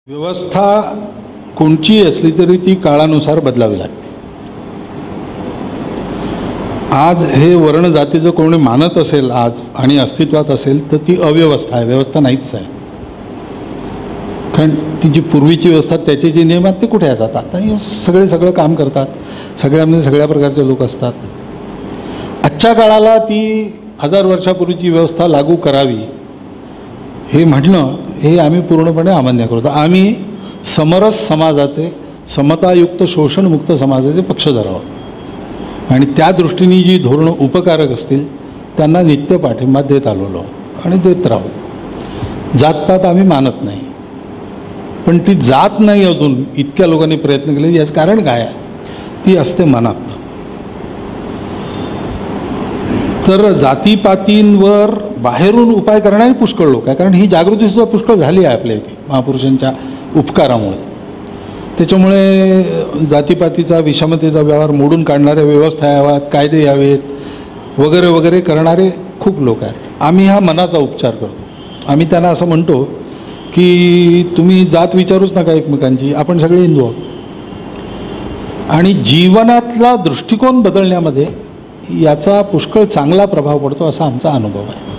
व्यवस्था कोणची असली तरी ती काळानुसार बदलावी लागते। आज हे वर्ण जातीचं कोणी मानत असेल आज आणि अस्तित्वात असेल तर ती अव्यवस्था आहे, व्यवस्था नाहीच आहे। कारण ती जी पूर्वीची व्यवस्था त्याचे जे नियम आहेत ते कुठे येतात? आता हे सगळं काम करतात, सगळ्यामध्ये सगळ्या प्रकारचे लोक असतात। आजच्या काळाला ती 1000 वर्षापूर्वीची व्यवस्था लागू करावी हे म्हणणं हे आम्ही पूर्णपणे अमान्य करतो। आम्ही समरस समाजाचे, समतायुक्त शोषणमुक्त समाजाचे पक्षधर आहोत आणि त्या दृष्टीने जी धोरणं उपकारक असतील त्यांना नित्य पाठिंबा देत आलेलो आणि देत राहू। जातपात आम्ही मानत नाही, पण ती जात नाही अजून इतक्या लोकांनी प्रयत्न केले याचं कारण काय आहे? ती असते मनात। तर जातीपातींवर बाहेरून उपाय करणारे पुष्कळ लोक आहे, कारण ही जागृतीसुद्धा पुष्कळ झाली आहे आपल्या इथे महापुरुषांच्या उपकारामुळे। त्याच्यामुळे जातीपातीचा विषमतेचा व्यवहार मोडून काढणाऱ्या व्यवस्था याव्यात, कायदे यावेत वगैरे वगैरे करणारे खूप लोक आहेत। आम्ही हा मनाचा उपचार करतो। आम्ही त्यांना असं म्हणतो की तुम्ही जात विचारूच नका एकमेकांची, आपण सगळे हिंदू आहोत। आणि जीवनातला दृष्टिकोन बदलण्यामध्ये याचा पुष्कळ चांगला प्रभाव पडतो असा आमचा अनुभव आहे।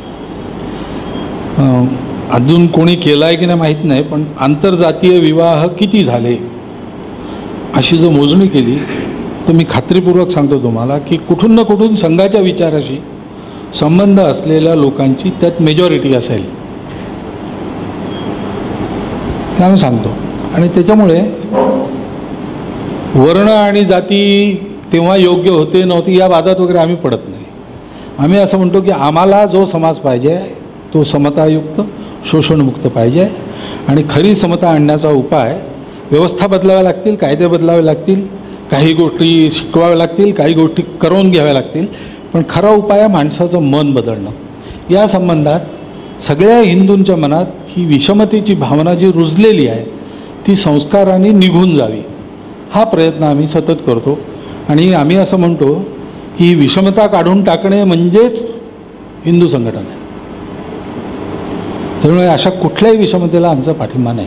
अजून कोणी केला आहे की नाही माहीत नाही, पण आंतरजातीय विवाह किती झाले अशी जर मोजणी केली तर मी खात्रीपूर्वक सांगतो तुम्हाला की कुठून ना कुठून संघाच्या विचाराशी संबंध असलेल्या लोकांची त्यात मेजॉरिटी असेल, हे आम्ही सांगतो। आणि त्याच्यामुळे वर्ण आणि जाती तेव्हा योग्य होते नव्हते या वादात वगैरे आम्ही पडत नाही। आम्ही असं म्हणतो की आम्हाला जो समाज पाहिजे तो समतायुक्त शोषणमुक्त पाहिजे आणि खरी समता आणण्याचा उपाय व्यवस्था बदलाव्या लागतील, कायदे बदलावे लागतील, काही गोष्टी शिकवाव्या लागतील, काही गोष्टी करून घ्याव्या लागतील, पण खरा उपाय आहे माणसाचं मन बदलणं। या संबंधात सगळ्या हिंदूंच्या मनात ही विषमतेची भावना जी रुजलेली आहे ती संस्काराने निघून जावी हा प्रयत्न आम्ही सतत करतो। आणि आम्ही असं म्हणतो की ही विषमता काढून टाकणे म्हणजेच हिंदू संघटना आहे। त्यामुळे अशा कुठल्याही विषमतेला आमचा पाठिंबा नाही।